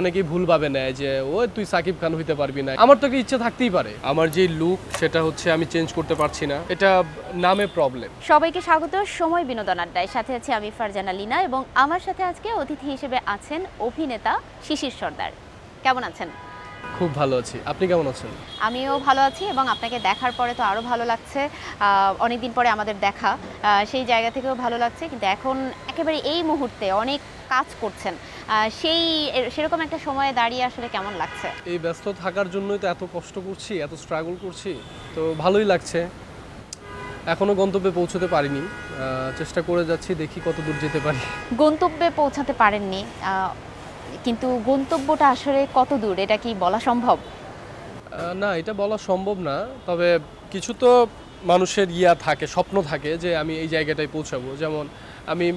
অনেকেই ভুলভাবে নেয় যে ও তুই সাকিব খান হইতে পারবি না। আমার তো একটা ইচ্ছে থাকতেই পারে, আমার যে লুক সেটা হচ্ছে আমি চেঞ্জ করতে পারছি না, এটা নামে প্রবলেম। সবাইকে স্বাগত সময় বিনোদন আড্ডায়। সাথে আছি আমি ফারজানা লিনা এবং আমার সাথে আজকে অতিথি হিসেবে আছেন অভিনেতা শিশির সর্দার। কেমন আছেন? খুব ভালো আছি, আপনি কেমন আছেন? আমিও ভালো আছি এবং আপনাকে দেখার পরে তো আরও ভালো লাগছে। অনেকদিন পরে আমাদের দেখা, সেই জায়গা থেকেও ভালো লাগছে। কিন্তু এখন একেবারে এই মুহূর্তে অনেক কাজ করছেন, সেরকম একটা সময়ে দাঁড়িয়ে আসলে কেমন লাগছে? এই ব্যস্ত থাকার জন্যই তো এত কষ্ট করছি, এত স্ট্রাগল করছি, তো ভালোই লাগছে। এখনো গন্তব্যে পৌঁছতে পারিনি, চেষ্টা করে যাচ্ছি, দেখি কত দূর যেতে পারি। গন্তব্যে পৌঁছাতে পারেননি, কিন্তু গন্তব্যটা আসলে কত দূর এটা কি বলা সম্ভব? না, এটা বলা সম্ভব না। তবে কিছু তো মানুষের থাকে, স্বপ্ন থাকে যে আমি এই জায়গাটায় পৌঁছাবো। যেমন আমি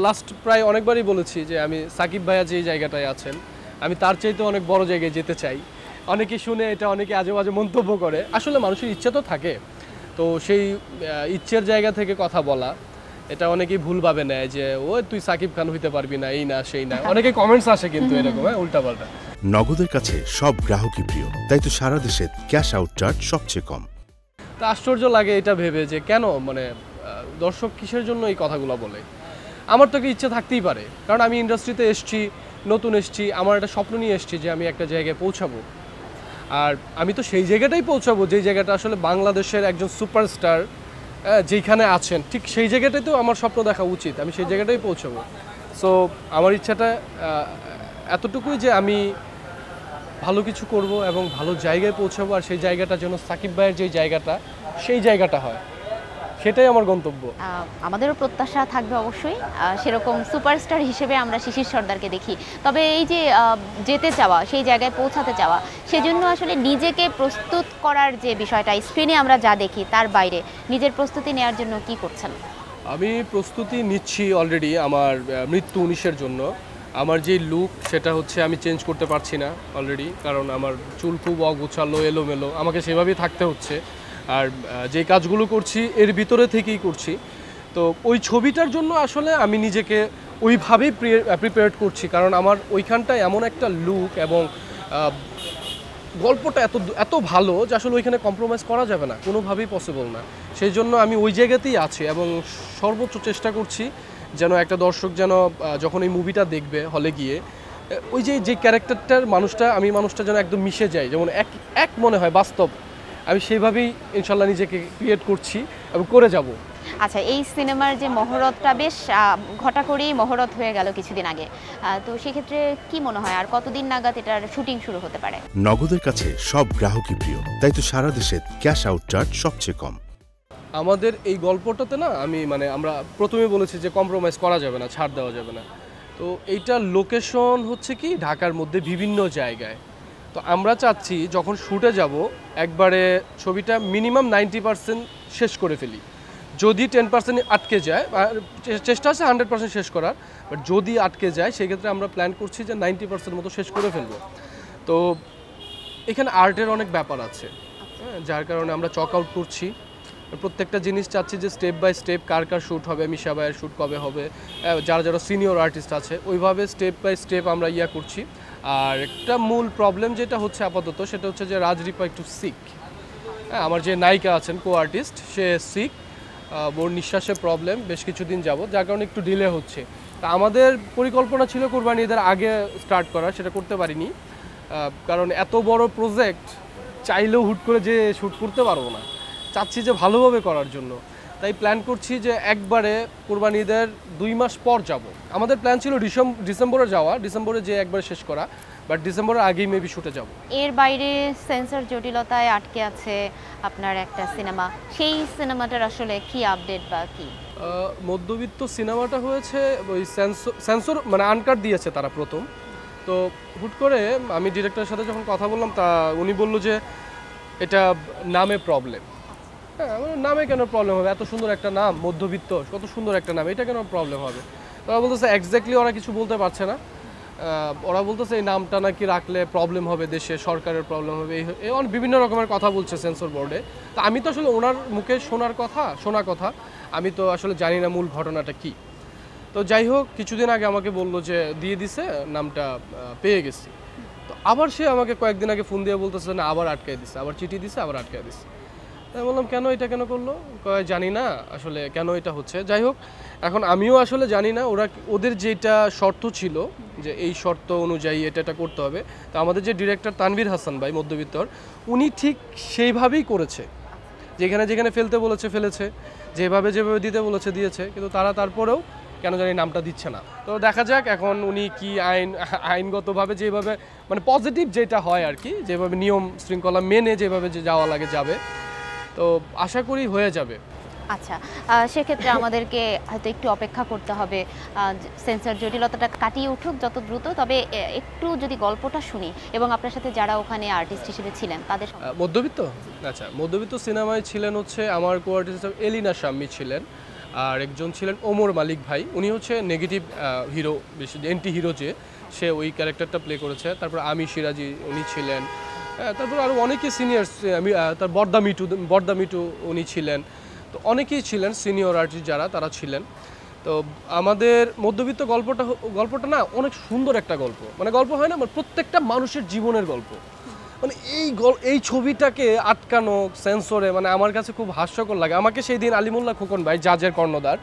লাস্ট প্রায় অনেকবারই বলেছি যে আমি সাকিব ভাইয়া যে জায়গাটায় আছেন, আমি তার চাইতে অনেক বড় জায়গায় যেতে চাই। অনেকে শুনে এটা, অনেকে আজে বাজে মন্তব্য করে। আসলে মানুষের ইচ্ছা তো থাকে, তো সেই ইচ্ছের জায়গা থেকে কথা বলা, এটা অনেকেই ভুলভাবে নেয় যে ও তুই সাকিব খান হইতে পারবি না, এই না সেই না। অনেকে কমেন্টস আসে কিন্তু এরকম উল্টাপাল্টা। নগদের কাছে সব গ্রাহকই প্রিয়, তাই তো সারা দেশে ক্যাশ আউট চার্জ সবচেয়ে কম। তা আশ্চর্য লাগে এটা ভেবে যে কেন দর্শক কিসের জন্য এই কথাগুলো বলে। আমার তো ইচ্ছে থাকতেই পারে, কারণ আমি ইন্ডাস্ট্রিতে এসেছি, নতুন এসেছি, আমার একটা স্বপ্ন নিয়ে এসেছি যে আমি একটা জায়গায় পৌঁছাবো। আর আমি তো সেই জায়গাটাই পৌঁছাবো যেই জায়গাটা আসলে বাংলাদেশের একজন সুপারস্টার যেইখানে আছেন, ঠিক সেই জায়গাটাই তো আমার স্বপ্ন দেখা উচিত। আমি সেই জায়গাটাই পৌঁছাবো। সো আমার ইচ্ছাটা এতটুকুই যে আমি ভালো কিছু করব এবং ভালো জায়গায় পৌঁছাবো, আর সেই জায়গাটা যেন সাকিব ভাইয়ের যে জায়গাটা, সেই জায়গাটা হয়, সেটাই আমার গন্তব্য। আমাদেরও প্রত্যাশা থাকবে অবশ্যই, সেরকম সুপারস্টার হিসেবে আমরা শিশির সর্দারকে দেখি। তবে এই যে যেতে চাওয়া, সেই জায়গায় পৌঁছাতে চাওয়া, সেজন্য আসলে নিজেকে প্রস্তুত করার যে বিষয়টা, স্ক্রিনে আমরা যা দেখি তার বাইরে নিজের প্রস্তুতি নেওয়ার জন্য কি করছেন? আমি প্রস্তুতি নিচ্ছি অলরেডি আমার মৃত্যু 19-এর জন্য। আমার যে লুক সেটা হচ্ছে আমি চেঞ্জ করতে পারছি না অলরেডি, কারণ আমার চুল খুব অগোছালো, এলোমেলো, আমাকে সেভাবেই থাকতে হচ্ছে। আর যে কাজগুলো করছি এর ভিতরে থেকেই করছি, তো ওই ছবিটার জন্য আসলে আমি নিজেকে ওইভাবেই প্রিপেয়ার করছি, কারণ আমার ওইখানটায় এমন একটা লুক এবং গল্পটা এত ভালো যে আসলে ওইখানে কম্প্রোমাইজ করা যাবে না, কোনোভাবেই পসিবল না। সেই জন্য আমি ওই জায়গাতেই আছি এবং সর্বোচ্চ চেষ্টা করছি যেন একটা দর্শক যেন যখন এই মুভিটা দেখবে হলে গিয়ে, ওই যে ক্যারেক্টারটার মানুষটা যেন একদম মিশে যায়, যেমন এক মনে হয় বাস্তব। আমি সেইভাবেই ইনশাল্লাহ নিজেকে ক্রিয়েট করছি এবং করে যাব। আচ্ছা, এই সিনেমার যে মহরতটা বেশ ঘটা করেই মহরত হয়ে গেল কিছুদিন আগে, তো সেক্ষেত্রে কি মনে হয় আর কতদিন নাগাদ এটার শুটিং শুরু হতে পারে? নগদের কাছে সব গ্রাহকই প্রিয়, তাই তো সারা দেশে ক্যাশ আউট চার্জ সবচেয়ে কম। আমাদের এই গল্পটাতে না আমরা প্রথমে বলেছি যে কম্প্রোমাইজ করা যাবে না, ছাড় দেওয়া যাবে না। তো এইটার লোকেশন হচ্ছে কি ঢাকার মধ্যে বিভিন্ন জায়গায়। তো আমরা চাচ্ছি যখন শ্যুটে যাব একবারে ছবিটা মিনিমাম 90% শেষ করে ফেলি। যদি 10% আটকে যায়, চেষ্টা আছে 100% শেষ করার, বাট যদি আটকে যায় সেক্ষেত্রে আমরা প্ল্যান করছি যে 90% মতো শেষ করে ফেলবো। তো এখানে আর্টের অনেক ব্যাপার আছে, যার কারণে আমরা চক আউট করছি। প্রত্যেকটা জিনিস চাচ্ছি যে স্টেপ বাই স্টেপ কার শ্যুট হবে, মিশা ভাইয়ের শ্যুট কবে হবে, যারা সিনিয়র আর্টিস্ট আছে ওইভাবে স্টেপ বাই স্টেপ আমরা করছি। আর একটা মূল প্রবলেম যেটা হচ্ছে আপাতত, সেটা হচ্ছে যে রাজদীপা একটু সিক। আমার যে নায়িকা আছেন কো আর্টিস্ট, সে সিক, ওর নিঃশ্বাসের প্রবলেম বেশ কিছুদিন যাবত, যার কারণে একটু ডিলে হচ্ছে। তা আমাদের পরিকল্পনা ছিল কোরবানি ঈদের আগে স্টার্ট করা, সেটা করতে পারিনি, কারণ এত বড় প্রজেক্ট চাইলেও হুট করে যে শ্যুট করতে পারবো না। চাচ্ছি যে ভালোভাবে করার জন্য, তাই প্ল্যান করছি যে একবারে কোরবানি ঈদের 2 মাস পর যাব। আমাদের প্ল্যান ছিল ডিসেম্বরে যাওয়া, ডিসেম্বরে যে একবারে শেষ করা, বাট ডিসেম্বরের আগেই মেবি শুটে যাব। এর বাইরে সেন্সর জটিলতায় আটকে আছে আপনার একটা সিনেমা, সেই সিনেমাটার আসলে কি আপডেট বা কি? মধ্যবিত্ত সিনেমাটা হয়েছে ওই সেন্সর আনকাট দিয়েছে তারা প্রথম। তো হুট করে আমি ডিরেক্টরের সাথে যখন কথা বললাম, তা উনি বললো যে এটা নামে প্রবলেম। হ্যাঁ, নামে কেন প্রবলেম হবে? এত সুন্দর একটা নাম, মধ্যবিত্ত, কত সুন্দর একটা নাম, এটা কেন প্রবলেম হবে? ওরা বলতেছে এক্স্যাক্টলি ওরা কিছু বলতে পারছে না। ওরা বলতেছে এই নামটা নাকি রাখলে প্রবলেম হবে, দেশে সরকারের প্রবলেম হবে, এই বিভিন্ন রকমের কথা বলছে সেন্সর বোর্ডে। তো আমি তো আসলে ওনার মুখে শোনা কথা, আমি তো আসলে জানি না মূল ঘটনাটা কি। তো যাই হোক কিছুদিন আগে আমাকে বললো যে দিয়ে দিছে, নামটা পেয়ে গেছি। তো আবার সে আমাকে কয়েকদিন আগে ফোন দিয়ে বলতেছে না আবার আটকায় দিছে, আবার চিঠি দিছে, আবার আটকায় দিছে। তাই বললাম কেন, এটা কেন করলো? জানি না আসলে কেন এটা হচ্ছে। যাই হোক এখন আমিও আসলে জানি না, ওদের যেটা শর্ত ছিল যে এই শর্ত অনুযায়ী এটা করতে হবে। তো আমাদের যে ডিরেক্টর তানভীর হাসান ভাই মধ্যবিত্তর, উনি ঠিক সেইভাবেই করেছে, যেখানে যেখানে ফেলতে বলেছে ফেলেছে, যেভাবে যেভাবে দিতে বলেছে দিয়েছে, কিন্তু তারা তারপরেও কেন জানি নামটা দিচ্ছে না। তো দেখা যাক এখন উনি কি আইনগতভাবে যেভাবে মানে পজিটিভ যেটা হয় আর কি, যেভাবে নিয়ম শৃঙ্খলা মেনে যেভাবে যে যাওয়া লাগে যাবে, তো আশা করি হয়ে যাবে। আচ্ছা, সেক্ষেত্রে আমাদেরকে হয়তো একটু অপেক্ষা করতে হবে, সেন্সর জটিলতাটা কাটিয়ে উঠুক যত দ্রুত। তবে একটু যদি গল্পটা শুনি এবং আপনার সাথে যারা ওখানে আর্টিস্ট হিসেবে ছিলেন তাদের মধ্যবিত্ত, আচ্ছা মধ্যবিত্ত সিনেমায় ছিলেন হচ্ছে আমার কো-আর্টিস্ট এলিনা শাম্মী ছিলেন, আর একজন ছিলেন ওমর মালিক ভাই, উনি হচ্ছে নেগেটিভ হিরো, বেশি এন্টি হিরো যে সে ওই ক্যারেক্টারটা প্লে করেছে। তারপর আমি সিরাজি উনি ছিলেন, তারপর আরও অনেকে সিনিয়র, আমি তার বর্দা মিটু উনি ছিলেন। তো অনেকেই ছিলেন সিনিয়র আর্টিস্ট যারা, তারা ছিলেন। তো আমাদের মধ্যবিত্ত গল্পটা না অনেক সুন্দর একটা গল্প, মানে গল্প হয় না, মানে প্রত্যেকটা মানুষের জীবনের গল্প। মানে এই ছবিটাকে আটকানো সেন্সরে মানে আমার কাছে খুব হাস্যকর লাগে। আমাকে সেই দিন আলিমুল্লাহ খোকন ভাই, জাজের কর্ণধার,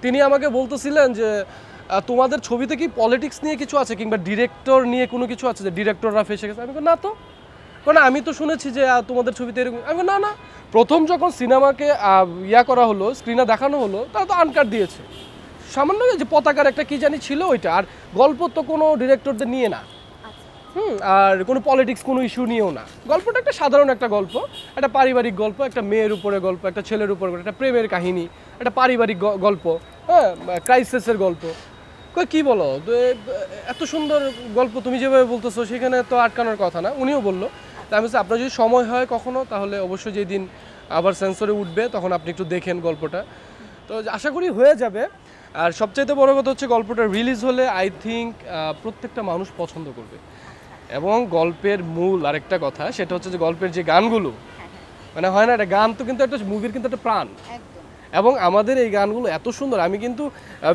তিনি আমাকে বলতেছিলেন যে তোমাদের ছবিতে কি পলিটিক্স নিয়ে কিছু আছে কিংবা ডিরেক্টর নিয়ে কোনো কিছু আছে, যে ডিরেক্টররা ফেসে গেছে? আমি না তো, কারণ আমি তো শুনেছি যে তোমাদের ছবিতে এরকম। আমি না না, প্রথম যখন সিনেমাকে করা হলো, স্ক্রিনে দেখানো হলো, তারা তো আনকাট দিয়েছে, সামান্য যে পতাকার একটা কি জানি ছিল ওইটা, আর গল্প তো কোনো ডিরেক্টরদের নিয়ে না, আর কোনো পলিটিক্স কোনো ইস্যু নিয়েও না। গল্পটা একটা সাধারণ একটা গল্প, একটা পারিবারিক গল্প, একটা মেয়ের উপরে গল্প, একটা ছেলের উপরে গল্প, একটা প্রেমের কাহিনী, একটা পারিবারিক গল্প, হ্যাঁ, ক্রাইসিসের গল্প। কি বলো, এত সুন্দর গল্প তুমি যেভাবে বলতেছো সেখানে তো আটকানোর কথা না। উনিও বললো, তাই আমি আপনার যদি সময় হয় কখনো, তাহলে অবশ্যই যেই দিন আবার সেন্সরে উঠবে তখন আপনি একটু দেখেন গল্পটা, তো আশা করি হয়ে যাবে। আর সবচাইতে বড় কথা হচ্ছে গল্পটা রিলিজ হলে আই থিঙ্ক প্রত্যেকটা মানুষ পছন্দ করবে। এবং গল্পের মূল আরেকটা কথা, সেটা হচ্ছে যে গল্পের যে গানগুলো, মানে হয় না, একটা গান তো কিন্তু একটা মুভির কিন্তু একটা প্রাণ, এবং আমাদের এই গানগুলো এত সুন্দর। আমি কিন্তু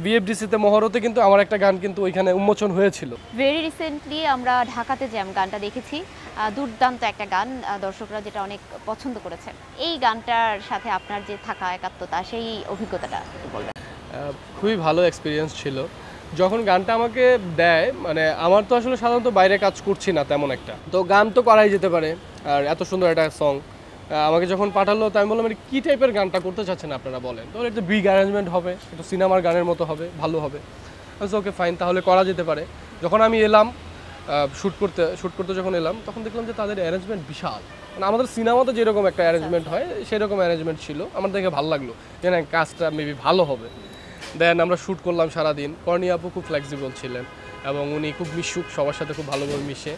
বিএফডিসিতে মহরতে কিন্তু আমার একটা গান কিন্তু ওইখানে উন্মোচন হয়েছিল। ভেরি রিসেন্টলি আমরা ঢাকাতে জ্যাম গানটা দেখেছি, দুর্দান্ত একটা গান, দর্শকরা যেটা অনেক পছন্দ করেছে। এই গানটার সাথে আপনার যে থাকা একাত্মতা, সেই অভিজ্ঞতাটা একটু বলবেন। খুবই ভালো এক্সপিরিয়েন্স ছিল যখন গানটা আমাকে দেয়। মানে আমার তো আসলে সাধারণত বাইরে কাজ করছি না তেমন একটা, তো গান তো করাই যেতে পারে, আর এত সুন্দর একটা সং আমাকে যখন পাঠালো, তো আমি বললাম কী টাইপের গানটা করতে চাচ্ছেন আপনারা বলেন। তাহলে একটু বিগ অ্যারেঞ্জমেন্ট হবে, একটু সিনেমার গানের মতো হবে, ভালো হবে। ওকে ফাইন, তাহলে করা যেতে পারে। যখন আমি এলাম শ্যুট করতে যখন এলাম, তখন দেখলাম যে তাদের অ্যারেঞ্জমেন্ট বিশাল, মানে আমাদের সিনেমাতে যেরকম একটা অ্যারেঞ্জমেন্ট হয় সেরকম অ্যারেঞ্জমেন্ট ছিল। আমার দেখে ভালো লাগলো যে না, কাজটা মেবি ভালো হবে। দেন আমরা শ্যুট করলাম সারাদিন। কর্ণী আপু খুব ফ্লেক্সিবল ছিলেন এবং উনি খুব মিশুক, সবার সাথে খুব ভালোভাবে মিশে।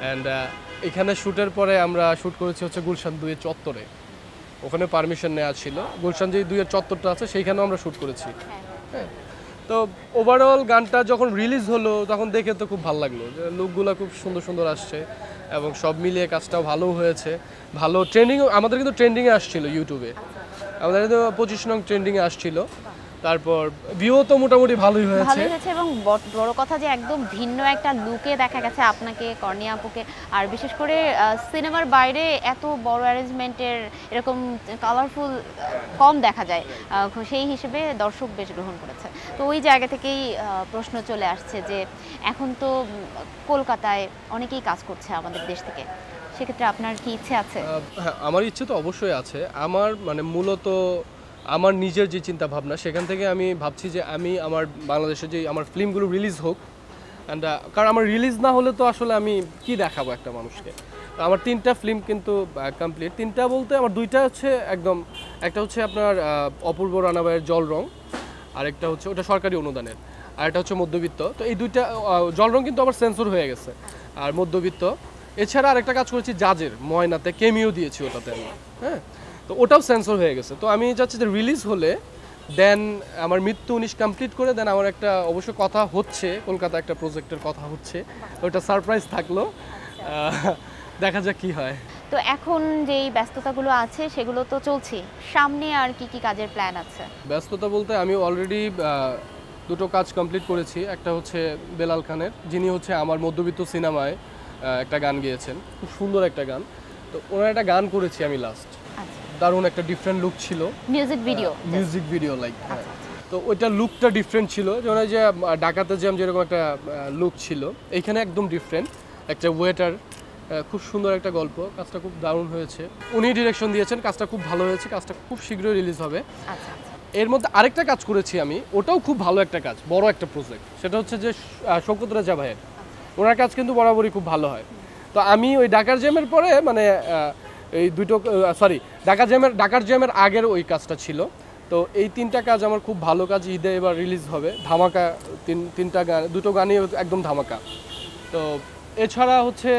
অ্যান্ড এখানে শ্যুটের পরে আমরা শ্যুট করেছি হচ্ছে গুলশান 2-এর চত্বরে, ওখানে পারমিশন নেওয়া ছিল। গুলশান যে 2-এর চত্বরটা আছে সেইখানেও আমরা শ্যুট করেছি। হ্যাঁ, তো ওভারঅল গানটা যখন রিলিজ হলো তখন দেখে তো খুব ভালো লাগলো, যে লুকগুলো খুব সুন্দর সুন্দর আসছে এবং সব মিলিয়ে কাজটাও ভালো হয়েছে। ভালো ট্রেন্ডিংও, আমাদের কিন্তু ট্রেন্ডিংয়ে আসছিল ইউটিউবে, আমাদের কিন্তু 25 নং ট্রেন্ডিংয়ে আসছিল। তারপর ভিউ তো মোটামুটি ভালোই হয়েছে এবং বড় কথা যে একদম ভিন্ন একটা লুকে দেখা গেছে আপনাকে, কর্ণী আপুকে। আর বিশেষ করে সিনেমার বাইরে এত বড় অ্যারেঞ্জমেন্টের এরকম কালারফুল কম দেখা যায়, সেই হিসেবে দর্শক বেশ গ্রহণ করেছে। তো ওই জায়গা থেকেই প্রশ্ন চলে আসছে যে এখন তো কলকাতায় অনেকেই কাজ করছে আমাদের দেশ থেকে, সেক্ষেত্রে আপনার কি ইচ্ছে আছে? হ্যাঁ, আমার ইচ্ছে তো অবশ্যই আছে। আমার মানে মূলত আমার নিজের যে চিন্তা ভাবনা, সেখান থেকে আমি ভাবছি যে আমি আমার বাংলাদেশে যে আমার ফিল্মগুলো রিলিজ হোক। অ্যান্ড কারণ আমার রিলিজ না হলে তো আসলে আমি কি দেখাবো একটা মানুষকে। তো আমার 3টা ফিল্ম কিন্তু কমপ্লিট। 3টা বলতে আমার 2টা হচ্ছে একদম, একটা হচ্ছে আপনার অপূর্ব রানা ভাইয়ের জল রং, আরেকটা হচ্ছে ওটা সরকারি অনুদানের, আর একটা হচ্ছে মধ্যবিত্ত। তো এই 2টা, জল রং কিন্তু আবার সেন্সর হয়ে গেছে, আর মধ্যবিত্ত। এছাড়া আরেকটা কাজ করেছি জাজের ময়নাতে, কেমিও দিয়েছি ওটাতে আমি। হ্যাঁ, তো ওটাও সেন্সর হয়ে গেছে। তো আমি চাচ্ছি যে রিলিজ হলে দেন আমার মৃত্যু 19 কমপ্লিট করে দেন আমার একটা অবশ্য কথা হচ্ছে, কলকাতা একটা প্রজেক্টের কথা হচ্ছে, ওটা সারপ্রাইজ থাকলো, দেখা যাক কি হয়। তো এখন যেই ব্যস্ততাগুলো আছে সেগুলো তো চলছে, সামনে আর কি কি কাজের প্ল্যান আছে? ব্যস্ততা বলতে আমি অলরেডি দুটো কাজ কমপ্লিট করেছি। একটা হচ্ছে বেলাল খানের, যিনি হচ্ছে আমার মধ্যবিত্ত সিনেমায় একটা গান গেয়েছেন, খুব সুন্দর একটা গান। তো ওনার একটা গান করেছি আমি লাস্ট, দারুণ একটা ডিফারেন্ট লুক ছিল, মিউজিক ভিডিও লাইক। তো ওইটা লুকটা ডিফারেন্ট ছিল, যেমন যে ডাকাতে জ্যাম যেরকম একটা লুক ছিল, এইখানে একদম ডিফারেন্ট একটা ওয়েটার, খুব সুন্দর একটা গল্প। কাজটা খুব দারুণ হয়েছে, উনি ডিরেকশন দিয়েছেন, কাজটা খুব ভালো হয়েছে, কাজটা খুব শীঘ্রই রিলিজ হবে। এর মধ্যে আরেকটা কাজ করেছি আমি, ওটাও খুব ভালো একটা কাজ, বড় একটা প্রজেক্ট, সেটা হচ্ছে যে শওকত রেজা ভাইয়ের, ওনার কাজ কিন্তু বরাবরই খুব ভালো হয়। তো আমি ওই ডাকার জ্যামের পরে মানে এই দুটো ডাকার জ্যামের আগের ওই কাজটা ছিল। তো এই তিনটা কাজ আমার খুব ভালো কাজ, ঈদে এবার রিলিজ হবে, ধামাকা। তিনটা গান, দুটো গানই একদম ধামাকা। তো এছাড়া হচ্ছে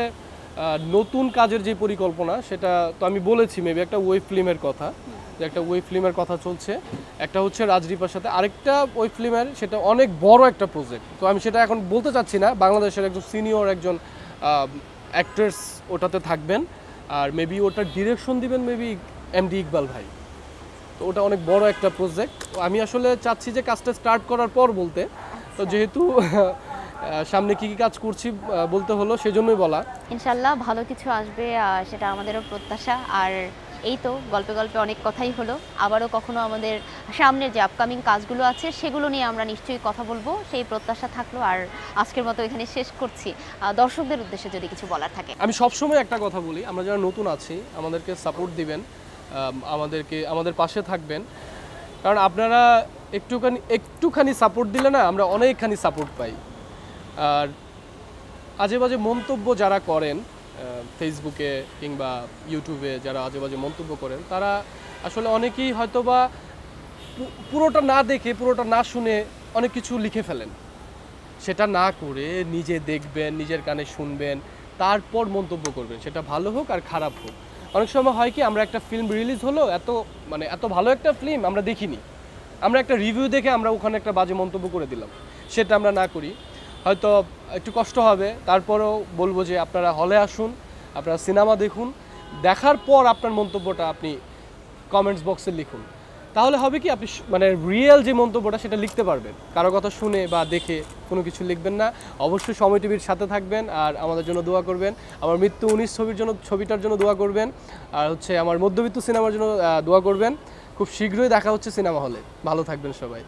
নতুন কাজের যে পরিকল্পনা, সেটা তো আমি বলেছি মেবি একটা ওয়েব ফিল্মের কথা, যে একটা ওয়েব ফিল্মের কথা চলছে। একটা হচ্ছে রাজদীপার সাথে আরেকটা ওয়েব ফিল্মের, সেটা অনেক বড় একটা প্রজেক্ট। তো আমি সেটা এখন বলতে চাচ্ছি না, বাংলাদেশের একজন সিনিয়র একজন অ্যাক্ট্রেস ওটাতে থাকবেন, আর মেবি ওটার ডিরেকশন দিবেন মেবি এমডি ইকবাল ভাই। তো ওটা অনেক বড় একটা প্রজেক্ট, আমি আসলে চাচ্ছি যে কাজটা স্টার্ট করার পর বলতে। তো যেহেতু সামনে কি কাজ করছি বলতে হলো, সেজন্যই বলা। ইনশাল্লাহ ভালো কিছু আসবে, সেটা আমাদেরও প্রত্যাশা। আর এই তো গল্পে গল্পে অনেক কথাই হলো, আবারও কখনো আমাদের সামনের যে আপকামিং কাজগুলো আছে সেগুলো নিয়ে আমরা নিশ্চয়ই কথা বলবো, সেই প্রত্যাশা থাকলো। আর আজকের মতো এখানে শেষ করছি, দর্শকদের উদ্দেশ্যে যদি কিছু বলার থাকে। আমি সবসময় একটা কথা বলি, আমরা যারা নতুন আছি আমাদেরকে সাপোর্ট দিবেন, আমাদের পাশে থাকবেন, কারণ আপনারা একটুখানি সাপোর্ট দিলে না আমরা অনেকখানি সাপোর্ট পাই। আর আজে বাজে মন্তব্য যারা করেন ফেসবুকে কিংবা ইউটিউবে, যারা আজে বাজে মন্তব্য করেন, তারা আসলে অনেকেই হয়তোবা পুরোটা না দেখে, পুরোটা না শুনে অনেক কিছু লিখে ফেলেন। সেটা না করে নিজে দেখবেন, নিজের কানে শুনবেন, তারপর মন্তব্য করবেন, সেটা ভালো হোক আর খারাপ হোক। অনেক সময় হয় কি, আমরা একটা ফিল্ম রিলিজ হলো, এত ভালো একটা ফিল্ম আমরা দেখিনি, আমরা একটা রিভিউ দেখে আমরা ওখানে একটা বাজে মন্তব্য করে দিলাম। সেটা আমরা না করি, হয়তো একটু কষ্ট হবে, তারপরেও বলবো যে আপনারা হলে আসুন, আপনারা সিনেমা দেখুন, দেখার পর আপনার মন্তব্যটা আপনি কমেন্টস বক্সে লিখুন। তাহলে হবে কি, আপনি মানে রিয়েল যে মন্তব্যটা সেটা লিখতে পারবেন, কারো কথা শুনে বা দেখে কোনো কিছু লিখবেন না। অবশ্যই সময় টিভির সাথে থাকবেন, আর আমাদের জন্য দোয়া করবেন, আমার মৃত্যু 19 ছবিটার জন্য দোয়া করবেন, আর হচ্ছে আমার মধ্যবিত্ত সিনেমার জন্য দোয়া করবেন। খুব শীঘ্রই দেখা হচ্ছে সিনেমা হলে। ভালো থাকবেন সবাই।